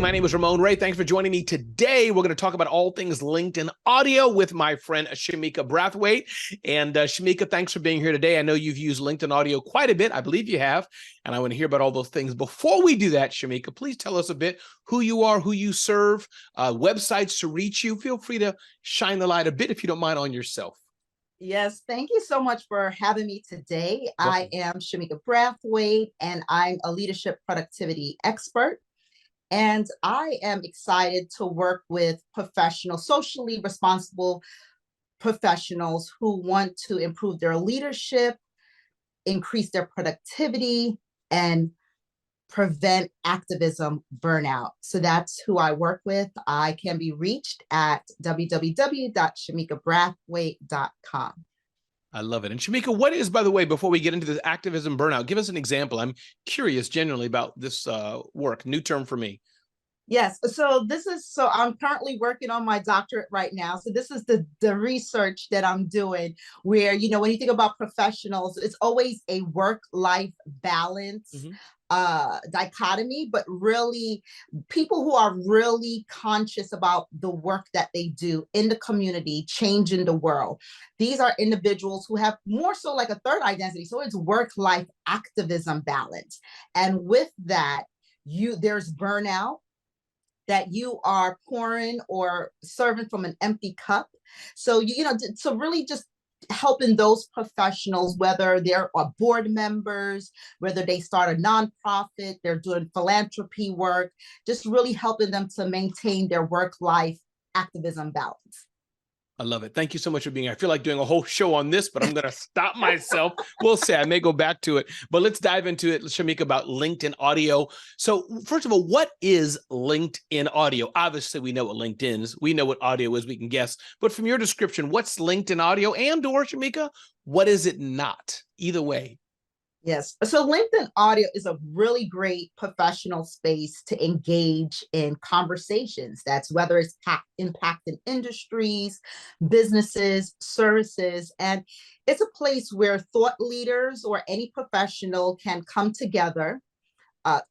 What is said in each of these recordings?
my name is Ramon Ray. Thanks for joining me today. We're going to talk about all things LinkedIn audio with my friend Shamika Brathwaite. And Shamika, thanks for being here today. I know you've used LinkedIn audio quite a bit. I believe you have. And I want to hear about all those things. Before we do that, Shamika, please tell us a bit who you are, who you serve, websites to reach you. Feel free to shine the light a bit, if you don't mind, on yourself. Yes, thank you so much for having me today. I am Shamika Brathwaite, and I'm a leadership productivity expert. And I am excited to work with professionals, socially responsible professionals who want to improve their leadership, increase their productivity, and prevent activism burnout. So that's who I work with. I can be reached at www.shamikabrathwaite.com. I love it. And Shamika, what is, by the way, before we get into this activism burnout, give us an example. I'm curious generally about this work, new term for me. Yes, so I'm currently working on my doctorate right now. So this is the research that I'm doing where, when you think about professionals, it's always a work-life balance dichotomy, but really people who are really conscious about the work that they do in the community, changing the world. These are individuals who have more so like a third identity. So it's work-life activism balance. And with that, there's burnout, that you are pouring or serving from an empty cup. So, so really just helping those professionals, whether they're board members, whether they start a nonprofit, they're doing philanthropy work, just really helping them to maintain their work-life activism balance. I love it. Thank you so much for being here. I feel like doing a whole show on this, but I'm going to stop myself. We'll see. I may go back to it, but let's dive into it, Shamika, about LinkedIn audio. So first of all, what is LinkedIn audio? Obviously, we know what LinkedIn is. We know what audio is. We can guess. But from your description, what's LinkedIn audio? And or, Shamika, what is it not? Either way. Yes. So LinkedIn audio is a really great professional space to engage in conversations. That's whether it's impacting industries, businesses, services, and it's a place where thought leaders or any professional can come together,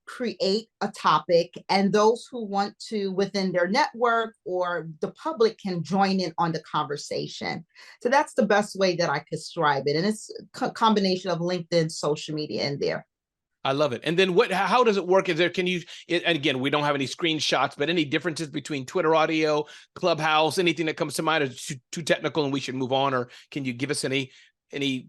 create a topic, and those who want to within their network or the public can join in on the conversation. So that's the best way that I could describe it. And it's a combination of LinkedIn, social media in there. I love it. And then how does it work? And again, we don't have any screenshots, but any differences between Twitter audio, Clubhouse, anything that comes to mind is too technical and we should move on? Or can you give us any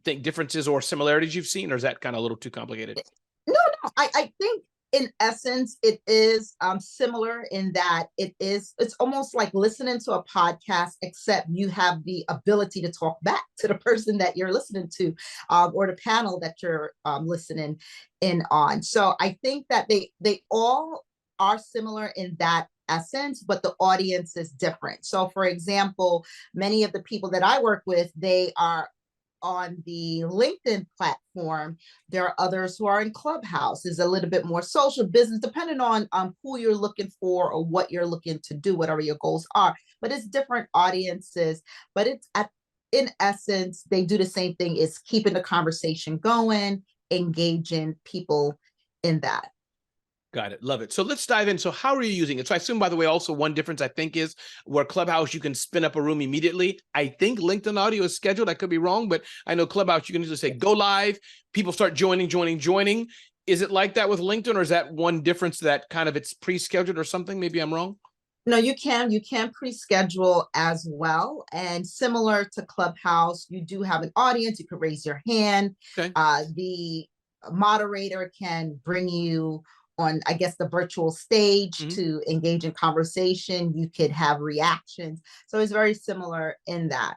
differences or similarities you've seen, or is that kind of a little too complicated? No, I think in essence, it is similar in that it's almost like listening to a podcast, except you have the ability to talk back to the person that you're listening to or the panel that you're listening in on. So I think that they all are similar in that essence, but the audience is different. So for example, many of the people that I work with, they are on the LinkedIn platform. There are others who are in Clubhouse. Is a little bit more social business, depending on who you're looking for or what you're looking to do, whatever your goals are. But it's different audiences. But in essence, they do the same thing. It's keeping the conversation going, engaging people in that. Got it. Love it. So let's dive in. So how are you using it? So I assume, by the way, also one difference I think is where Clubhouse, you can spin up a room immediately. I think LinkedIn audio is scheduled. I could be wrong, but I know Clubhouse, you can just say, go live. People start joining. Is it like that with LinkedIn, or is that one difference that kind of it's pre-scheduled or something? Maybe I'm wrong. No, you can pre-schedule as well. And similar to Clubhouse, you do have an audience. You can raise your hand. Okay. The moderator can bring you on, I guess, the virtual stage to engage in conversation. You could have reactions. So it's very similar in that.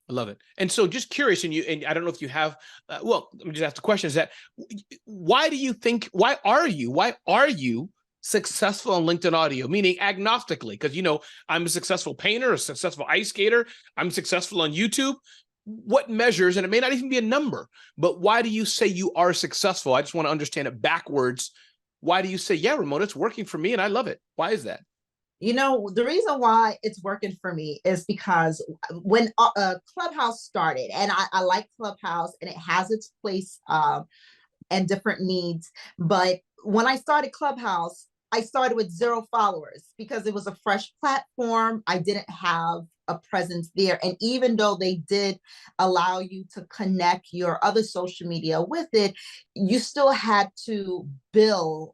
I love it. And so just curious, and I don't know if you have, well, let me just ask the question, is that why are you successful on LinkedIn audio, meaning agnostically? Because, I'm a successful painter, a successful ice skater, I'm successful on YouTube. What measures, and it may not even be a number, but why do you say you are successful? I just want to understand it backwards. Why do you say, yeah, Ramon, it's working for me and I love it? Why is that? The reason why it's working for me is because when Clubhouse started, and I like Clubhouse and it has its place and different needs. But when I started Clubhouse, I started with 0 followers because it was a fresh platform. I didn't have a presence there. And even though they did allow you to connect your other social media with it, you still had to build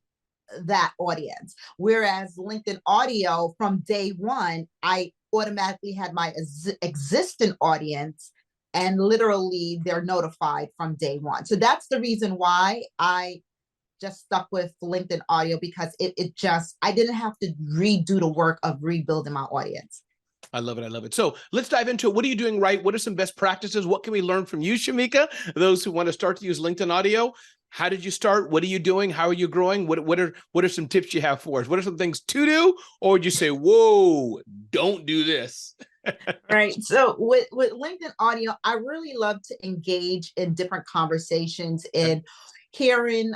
that audience. Whereas LinkedIn Audio, from day one, I automatically had my existing audience, and literally they're notified from day one. So that's the reason why I just stuck with LinkedIn Audio, because it just, I didn't have to redo the work of rebuilding my audience. I love it. I love it. So let's dive into it. What are you doing right? What are some best practices? What can we learn from you, Shamika? Those who want to start to use LinkedIn Audio, how did you start? What are you doing? How are you growing? What are some tips you have for us? What are some things to do? Or would you say, whoa, don't do this? Right. So with LinkedIn Audio, I really love to engage in different conversations and hearing,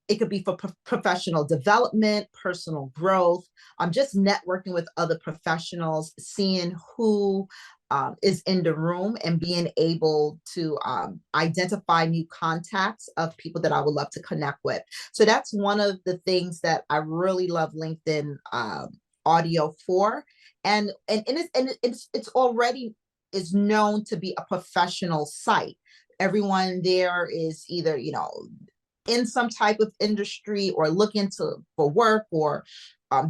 it could be for professional development, personal growth. I'm just networking with other professionals, seeing who is in the room, and being able to identify new contacts of people that I would love to connect with. So that's one of the things that I really love LinkedIn Audio for. And it's already is known to be a professional site. Everyone there is either, you know, in some type of industry or looking for work or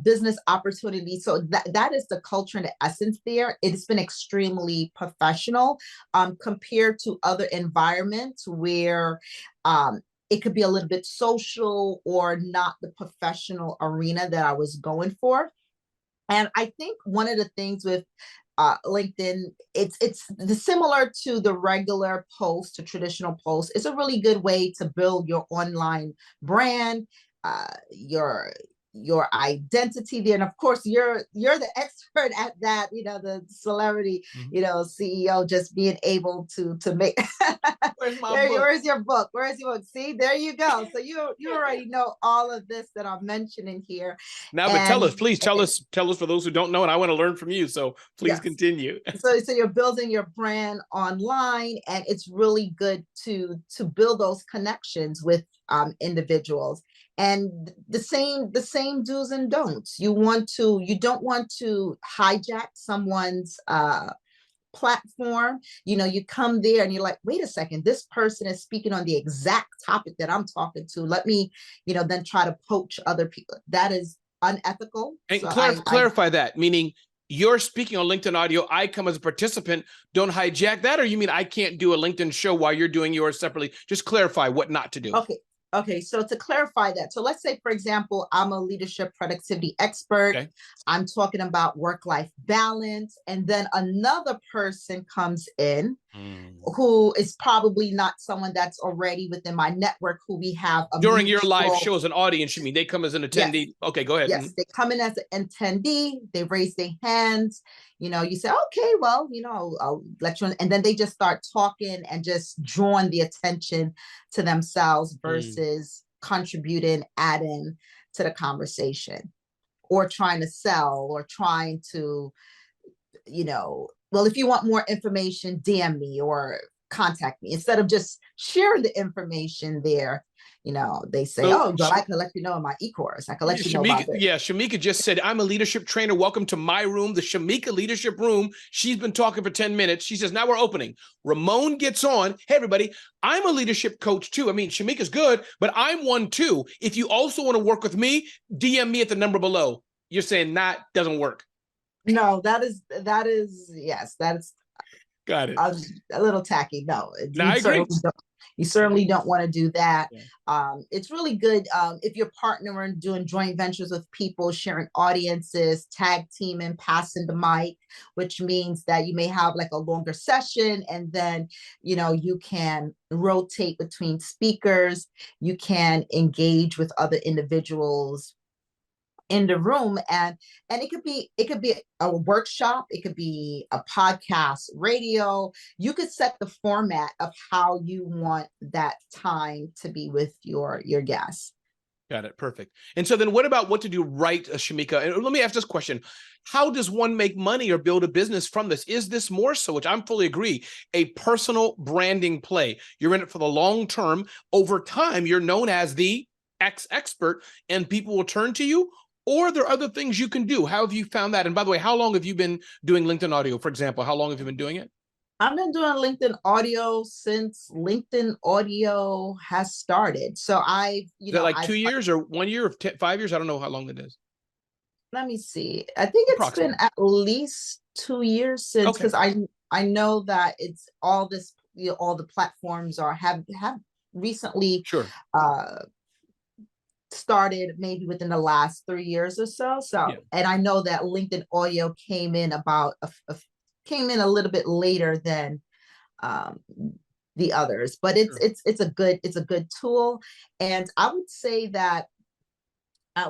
business opportunities. So that is the culture and the essence there. It's been extremely professional compared to other environments where it could be a little bit social or not the professional arena that I was going for. And I think one of the things with LinkedIn, it's similar to the regular post, to traditional post. It's a really good way to build your online brand, your identity there. And of course, you're the expert at that, you know, the celebrity, you know, CEO, just being able to make Where's my book? where's your book? Where's your book? See, there you go. So you already know all of this that I'm mentioning here. Now, but tell us, please tell us for those who don't know, and I want to learn from you. So please continue. So you're building your brand online, and it's really good to build those connections with individuals. And the same do's and don'ts. You don't want to hijack someone's platform. You know, you come there and you're like, wait a second, this person is speaking on the exact topic that I'm talking to. Let me, you know, then try to poach other people. That is unethical. And So clarify that, meaning you're speaking on LinkedIn Audio, I come as a participant, don't hijack that? Or you mean I can't do a LinkedIn show while you're doing yours separately? Just clarify what not to do. Okay, so to clarify that, so let's say, for example, I'm a leadership productivity expert. Okay. I'm talking about work-life balance, and then another person comes in who is probably not someone that's already within my network, who we have during your live shows, an audience. You mean they come as an attendee? Yes. Okay, go ahead. Yes, they come in as an attendee. They raise their hands. You know, you say, okay, well, you know, I'll let you in. And then they just start talking and just drawing the attention to themselves versus contributing, adding to the conversation, or trying to sell, or trying to, you know, well, if you want more information, DM me or contact me, instead of just sharing the information there. You know, they say, oh, well, I can let you know in my e-course. I can let you know about it. Yeah, Shamika just said, I'm a leadership trainer. Welcome to my room, the Shamika Leadership Room. She's been talking for 10 minutes. She says, now we're opening. Ramon gets on. Hey, everybody, I'm a leadership coach too. I mean, Shamika's good, but I'm one too. If you also want to work with me, DM me at the number below. You're saying that doesn't work. No, that is, yes, that's got it. A little tacky. No, I agree. You certainly don't want to do that. Yeah. It's really good if you're partnering, doing joint ventures with people, sharing audiences, tag teaming, passing the mic, which means that you may have like a longer session, and then, you know, you can rotate between speakers. You can engage with other individuals in the room, and it could be a workshop, it could be a podcast, radio. You could set the format of how you want that time to be with your guests. Got it. Perfect. And so then what about what to do right, Shamika? And let me ask this question. How does one make money or build a business from this? Is this more so, which I'm fully agree, a personal branding play? You're in it for the long term. Over time, you're known as the X expert, and people will turn to you? Or are there other things you can do? How have you found that? And by the way, how long have you been doing LinkedIn audio, for example? How long have you been doing it? I've been doing LinkedIn audio since LinkedIn audio has started. So Is that like 2 years or 1 year or 5 years? I don't know how long it is. let me see. I think it's been Approximately. at least 2 years since, Okay. because I know that it's all this, all the platforms are have recently Sure. uh started maybe within the last 3 years or so. Yeah. And I know that LinkedIn audio came in came in a little bit later than um the others, but Sure. it's a good tool. And I would say that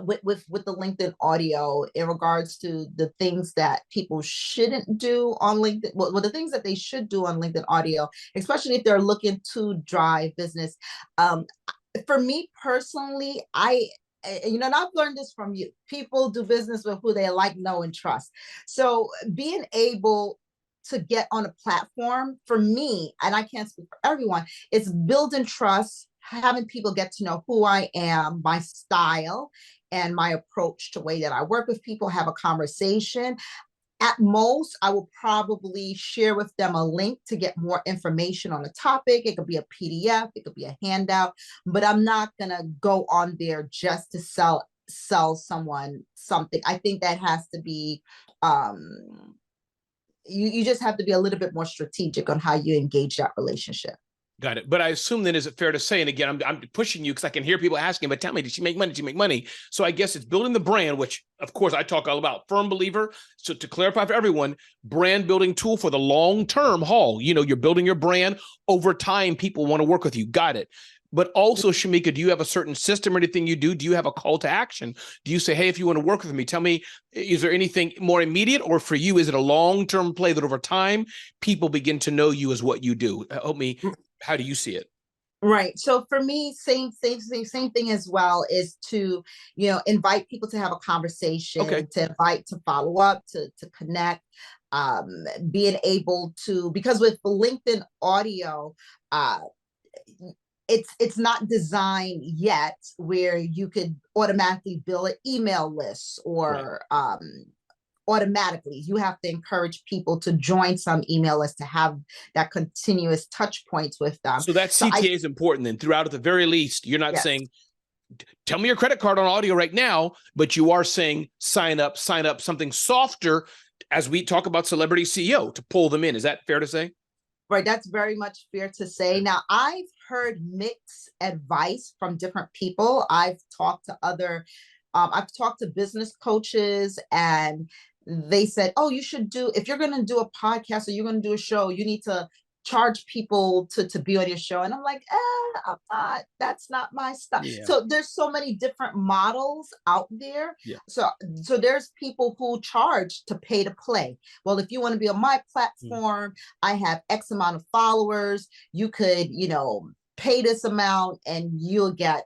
with the LinkedIn audio, in regards to the things that people shouldn't do on LinkedIn, well, the things that they should do on LinkedIn audio, especially if they're looking to drive business. Um, for me personally, and I've learned this from you. People do business with who they like, know, and trust. So being able to get on a platform, for me, and I can't speak for everyone, it's building trust, having people get to know who I am, my style, and my approach to way that I work with people, have a conversation. At most, I will probably share with them a link to get more information on the topic. It could be a PDF, it could be a handout, but I'm not gonna go on there just to sell someone something. I think that has to be you just have to be a little bit more strategic on how you engage that relationship. Got it. But I assume then, is it fair to say, and again, I'm pushing you because I can hear people asking, but tell me, did she make money? Did she make money? So I guess it's building the brand, which of course I talk all about, firm believer. So to clarify for everyone, brand building tool for the long-term haul. You're building your brand over time. People want to work with you. Got it. But also, Shamika, do you have a certain system or anything you do? Do you have a call to action? Do you say, hey, if you want to work with me, tell me, is there anything more immediate? Or for you, is it a long-term play that over time, people begin to know you as what you do? Help me. How do you see it? Right. So for me, same thing as well, is to, invite people to have a Okay. conversation, to invite to follow up, to connect, being able to, because with LinkedIn audio, uh, it's not designed yet where you could automatically build an email list, Right. or automatically. You have to encourage people to join some email list to have that continuous touch points with them. So that So CTA is important then throughout. At the very least, you're not yes. saying, tell me your credit card on audio right now, but you are saying sign up, something softer as we talk about celebrity CEO to pull them in. Is that fair to say? Right, that's very much fair to say. Now, I've heard mixed advice from different people. I've talked to business coaches, and they said, oh, you should do, if you're going to do a podcast or you're going to do a show, you need to charge people to be on your show. And I'm like, I'm not, that's not my style. Yeah. So there's so many different models out there. Yeah. So there's people who charge to pay to play. Well, if you want to be on my platform, I have X amount of followers. You could, pay this amount and you'll get,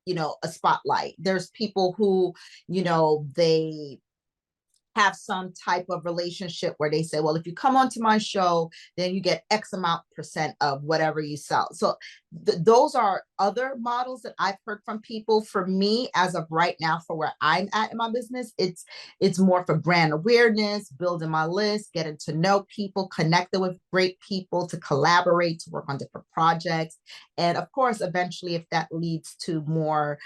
a spotlight. There's people who, they have some type of relationship where they say, well, if you come onto my show, then you get X amount % of whatever you sell. So those are other models that I've heard from people. For me, as of right now, for where I'm at in my business, it's more for brand awareness, building my list, getting to know people, connecting with great people, to collaborate, to work on different projects. And of course, eventually, if that leads to more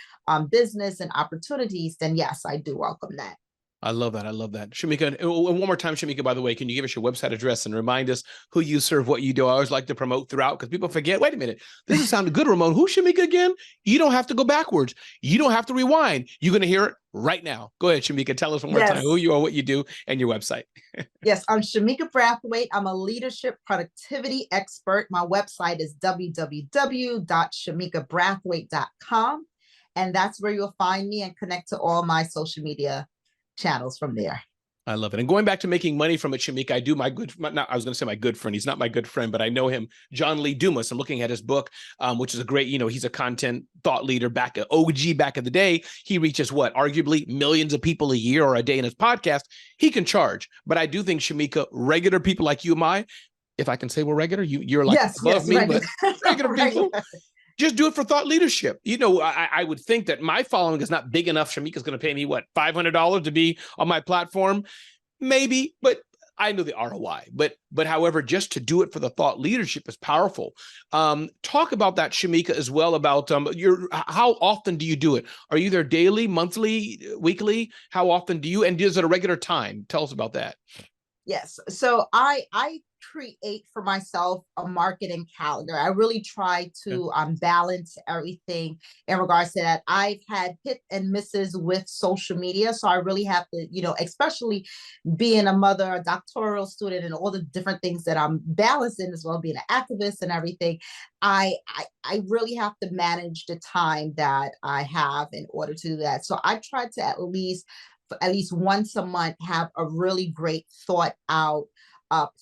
business and opportunities, then yes, I do welcome that. I love that. I love that. Shamika, and one more time, Shamika, by the way, can you give us your website address and remind us who you serve, what you do? I always like to promote throughout because people forget, wait a minute, this is sounding good, Ramon. Who's Shamika again? You don't have to go backwards. You don't have to rewind. You're going to hear it right now. Go ahead, Shamika. Tell us one more time who you are, what you do, and your website. Yes, I'm Shamika Brathwaite. I'm a leadership productivity expert. My website is www.shamikabrathwaite.com. And that's where you'll find me and connect to all my social media channels from there. I love it. And going back to making money from it, Shamika, I was going to say my good friend. He's not my good friend, but I know him, John Lee Dumas. I'm looking at his book, which is a great, he's a content thought leader OG back in the day. He reaches arguably millions of people a year or a day in his podcast. He can charge. But I do think, Shamika, regular people like you and I, if I can say we're regular, you're like above me, regular. But regular people, just do it for thought leadership. You know, I would think that my following is not big enough. Shamika's going to pay me what, $500 to be on my platform, maybe, but I know the ROI. But however, just to do it for the thought leadership is powerful. Talk about that, Shamika, as well, about how often do you do it? Are you there daily, monthly, weekly? How often do you, and is it a regular time? Tell us about that. Yes. So I create for myself a marketing calendar. I really try to balance everything in regards to that. I've had hit and misses with social media. So I really have to, you know, especially being a mother, a doctoral student, and all the different things that I'm balancing as well, being an activist and everything. I really have to manage the time that I have in order to do that. So I try to at least once a month have a really great thought out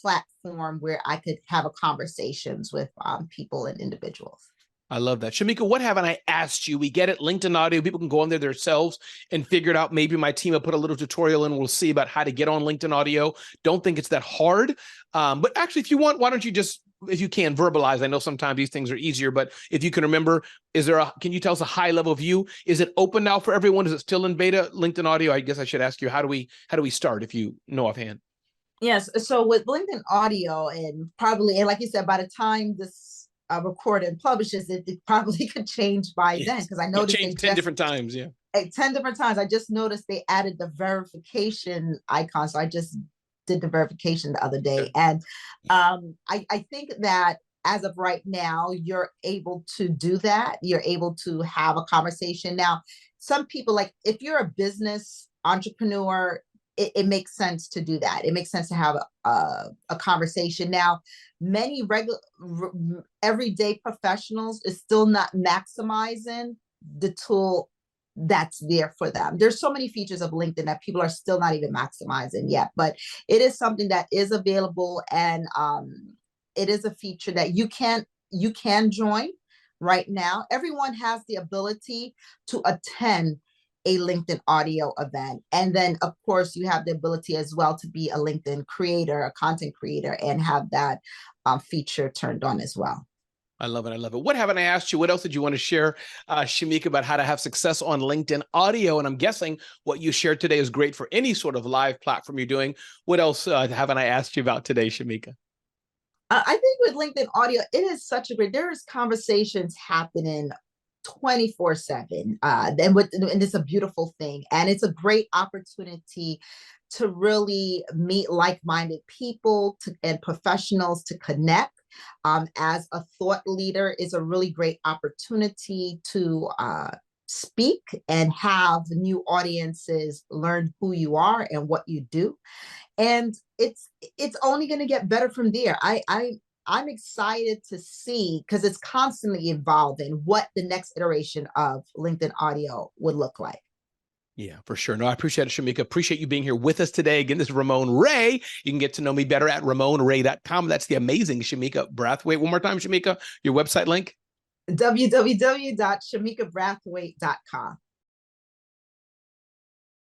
platform where I could have a conversations with people and individuals. I love that. Shamika, what haven't I asked you? We get it. LinkedIn Audio. People can go on there themselves and figure it out. Maybe my team will put a little tutorial in. We'll see about how to get on LinkedIn Audio. Don't think it's that hard. But actually, if you want, why don't you just, if you can, verbalize? I know sometimes these things are easier, but if you can remember, can you tell us a high level view? Is it open now for everyone? Is it still in beta, LinkedIn Audio? I guess I should ask you, how do we start, if you know offhand? Yes. So with LinkedIn Audio, and probably, and like you said, by the time this record and publishes, it probably could change by then, because I noticed change 10 different times. Yeah. 10 different times. I just noticed they added the verification icon. So I just did the verification the other day. And I think that as of right now, you're able to do that. You're able to have a conversation. Now, some people, like if you're a business entrepreneur, it makes sense to do that. It makes sense to have a conversation. Now, many everyday professionals is still not maximizing the tool that's there for them. There's so many features of LinkedIn that people are still not even maximizing yet, but it is something that is available, and it is a feature that you can join right now. Everyone has the ability to attend a LinkedIn Audio event. And then of course you have the ability as well to be a LinkedIn creator, a content creator, and have that feature turned on as well. I love it. I love it. What haven't I asked you? What else did you want to share, Shamika, about how to have success on LinkedIn Audio? And I'm guessing what you shared today is great for any sort of live platform you're doing. What else haven't I asked you about today, Shamika? I think with LinkedIn Audio, it is such a great, there's conversations happening 24/7. And it's a beautiful thing. And it's a great opportunity to really meet like-minded people and professionals to connect. As a thought leader, is a really great opportunity to speak and have new audiences learn who you are and what you do. And it's only going to get better from there. I'm excited to see, because it's constantly evolving, what the next iteration of LinkedIn Audio would look like. Yeah, for sure. No, I appreciate it, Shamika. Appreciate you being here with us today. Again, this is Ramon Ray. You can get to know me better at RamonRay.com. That's the amazing Shamika Brathwaite. One more time, Shamika, your website link. www.shamikabrathwaite.com.